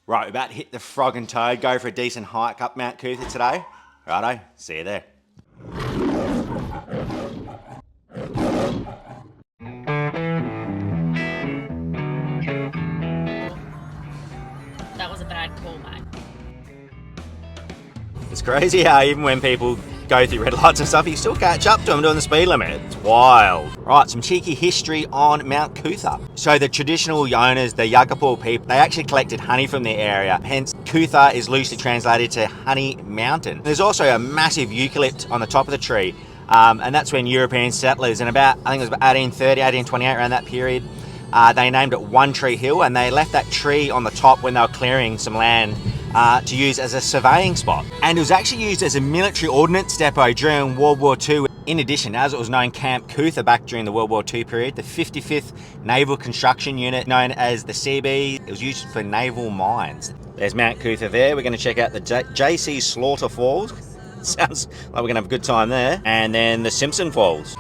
Right, we're about to hit the Frog and Toad, go for a decent hike up Mt Cootha today. Righto, see you there. That was a bad call, mate. It's crazy how even when people go through red lights and stuff, you still catch up to them doing the speed limit. It's wild. Right, some cheeky history on Mt Cootha. So the traditional owners, the Yagapul people, they actually collected honey from the area. Hence, Cootha is loosely translated to Honey Mountain. There's also a massive eucalypt on the top of the tree. And that's when European settlers, in about, I think it was 1830, 1828, around that period, they named it One Tree Hill, and they left that tree on the top when they were clearing some land to use as a surveying spot. And it was actually used as a military ordnance depot during World War II. In addition, as it was known, Camp Cootha back during the World War II period, the 55th Naval Construction Unit, known as the CB, it was used for naval mines. There's Mt Cootha there. We're going to check out the JC Slaughter Falls. Sounds like we're going to have a good time there. And then the Simpson Falls.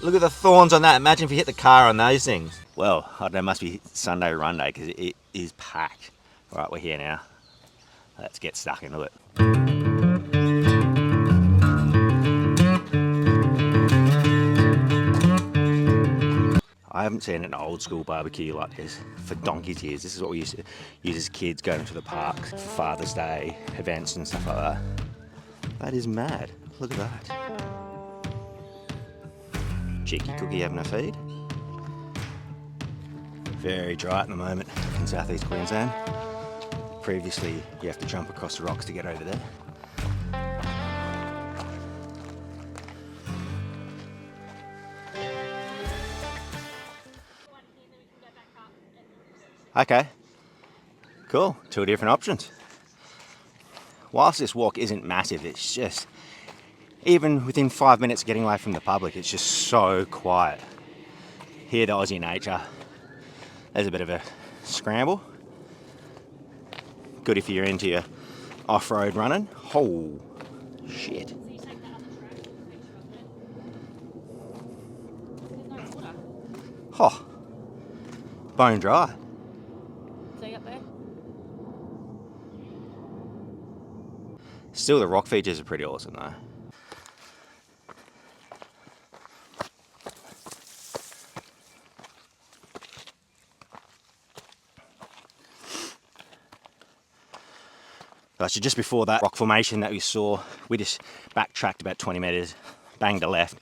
Look at the thorns on that. Imagine if you hit the car on those things. Well, I don't know, it must be Sunday run day because it is packed. All right, we're here now. Let's get stuck into it. I haven't seen an old school barbecue like this for donkey's years. This is what we used to use as kids, going to the parks, Father's Day events and stuff like that. That is mad. Look at that. Cheeky cookie having a feed. Very dry at the moment in southeast Queensland. Previously, you have to jump across the rocks to get over there. Okay, cool, two different options. Whilst this walk isn't massive, it's just, even within 5 minutes getting away from the public, it's just so quiet. Here, the Aussie nature, there's a bit of a scramble. Good if you're into your off-road running. Oh, shit. Oh, bone dry. See up there? Still, the rock features are pretty awesome though. So just before that rock formation that we saw, we just backtracked about 20 metres, banged a left,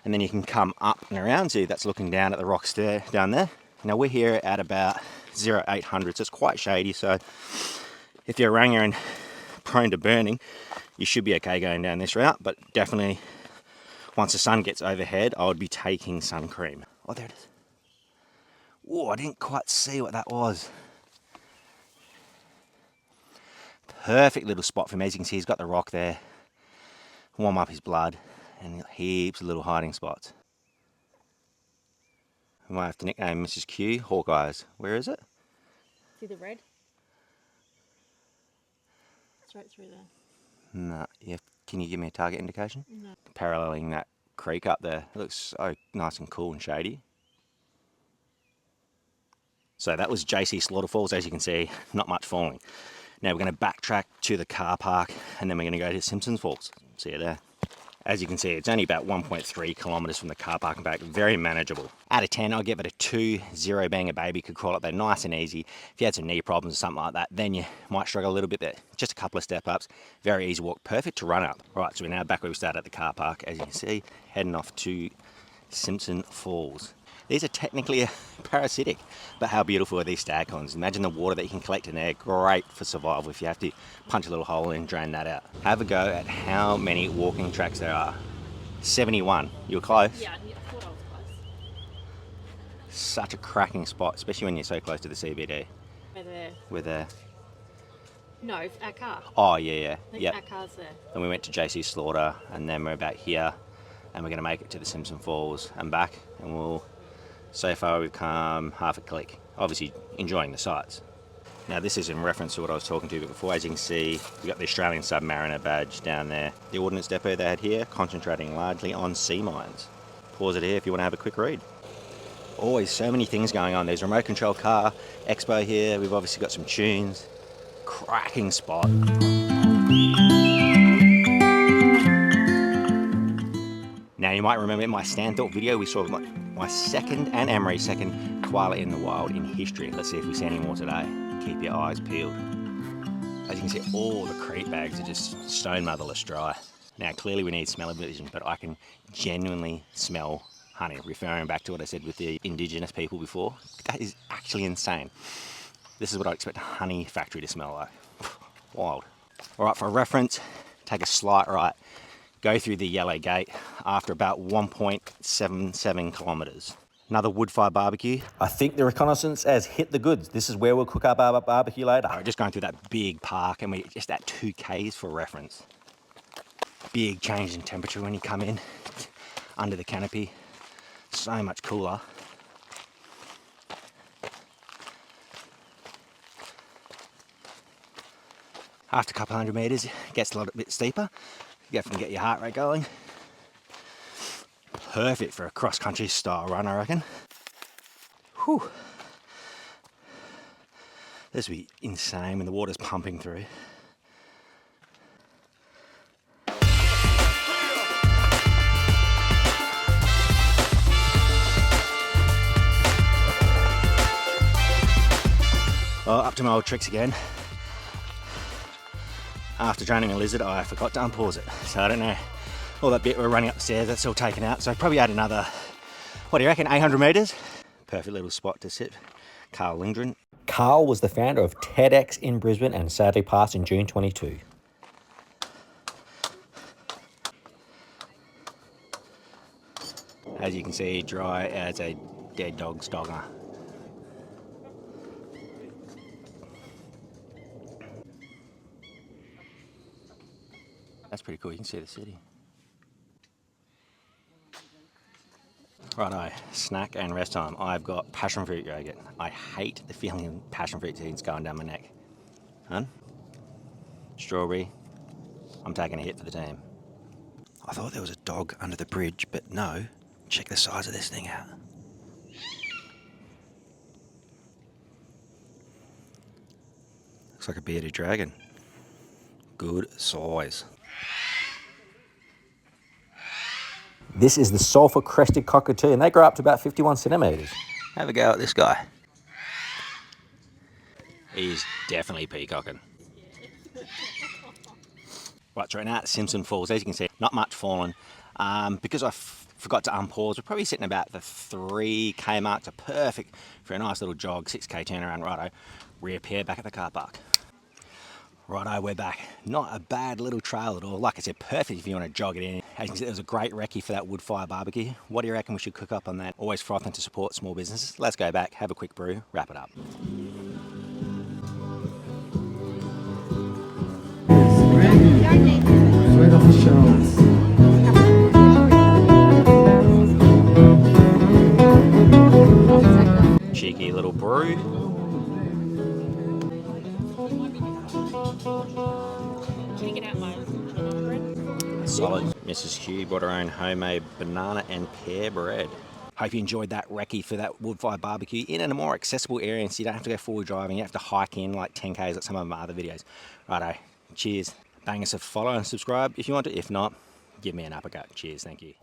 and then you can come up and around. See, that's looking down at the rocks there, down there. Now we're here at about 0800, so it's quite shady. So if you're a ranger and prone to burning, you should be okay going down this route. But definitely, once the sun gets overhead, I would be taking sun cream. Oh, there it is. Oh, I didn't quite see what that was. Perfect little spot for him. As you can see, he's got the rock there. Warm up his blood, and heaps of little hiding spots. I might have to nickname Mrs. Q Hawkeyes. Where is it? See the red? Straight through there. No. Can you give me a target indication? No. Paralleling that creek up there. It looks so nice and cool and shady. So that was JC Slaughter Falls. As you can see, not much falling. Now we're going to backtrack to the car park, and then we're going to go to Simpsons Falls. See you there. As you can see, it's only about 1.3 kilometres from the car park and back. Very manageable. Out of 10, I'll give it a 2. 0 being a baby could crawl up there nice and easy. If you had some knee problems or something like that, then you might struggle a little bit, but just a couple of step ups. Very easy walk, perfect to run up. All right, so we're now back where we started at the car park. As you can see, heading off to Simpson Falls. These are technically parasitic, but how beautiful are these stag ponds? Imagine the water that you can collect in there. Great for survival if you have to punch a little hole in and drain that out. Have a go at how many walking tracks there are. 71. You were close. Yeah, I thought I was close. Such a cracking spot, especially when you're so close to the CBD. We're there. We're there. No, it's our car. Oh, yeah. I think Yep. our car's there. Then we went to JC Slaughter, and then we're about here, and we're going to make it to the Simpson Falls and back, and we'll... So far we've come half a click, obviously enjoying the sights. Now this is in reference to what I was talking to before. As you can see, we've got the Australian Submariner badge down there. The ordnance depot they had here, concentrating largely on sea mines. Pause it here if you want to have a quick read. Always so many things going on. There's a remote control car expo here. We've obviously got some tunes. Cracking spot. Now you might remember in my Stanthorpe video we saw my second and Emery's second koala in the wild in history. Let's see if we see any more today. Keep your eyes peeled. As you can see, all the crate bags are just stone motherless dry. Now clearly we need smell-o-vision, but I can genuinely smell honey, referring back to what I said with the indigenous people before. That is actually insane. This is what I expect a honey factory to smell like. Wild. All right, for reference, take a slight right, go through the yellow gate after about 1.77 kilometers. Another wood fire barbecue. I think the reconnaissance has hit the goods. This is where we'll cook our barbecue later. Right, just going through that big park, and we just at 2 Ks for reference. Big change in temperature when you come in under the canopy. So much cooler. After a couple hundred meters, it gets a little bit steeper. You definitely get your heart rate going. Perfect for a cross-country style run, I reckon. Whew. This will be insane when the water's pumping through. Well, up to my old tricks again. After drowning a lizard, I forgot to unpause it. So I don't know, all that bit we're running up the stairs, that's all taken out. So probably add another, what do you reckon, 800 meters? Perfect little spot to sit. Carl Lindgren. Carl was the founder of TEDx in Brisbane and sadly passed in June 22. As you can see, dry as a dead dog's dogger. That's pretty cool, you can see the city. Righto, snack and rest time. I've got passion fruit yogurt. I hate the feeling of passion fruit seeds going down my neck. Hun? Strawberry. I'm taking a hit for the team. I thought there was a dog under the bridge, but no. Check the size of this thing out. Looks like a bearded dragon. Good size. This is the sulphur crested cockatoo, and they grow up to about 51 centimeters. Have a go at this guy. He's definitely peacocking. Right, so right now at Simpson Falls, as you can see, not much fallen. Because I forgot to unpause, we're probably sitting about the 3K mark, so perfect for a nice little jog, 6K turnaround. Righto, reappear back at the car park. Righto, we're back. Not a bad little trail at all. Like I said, perfect if you want to jog it in. As you can see, there was a great recce for that wood fire barbecue. What do you reckon we should cook up on that? Always frothing to support small businesses. Let's go back, have a quick brew, wrap it up. Right off the shelves. Cheeky little brew. Check it out, mate. Solid. Mrs. Q brought her own homemade banana and pear bread. Hope you enjoyed that recce for that wood fire barbecue in a more accessible area, so you don't have to go forward driving. You have to hike in like 10Ks like some of my other videos. Righto, cheers. Bang us a follow and subscribe if you want to. If not, give me an uppercut. Cheers, thank you.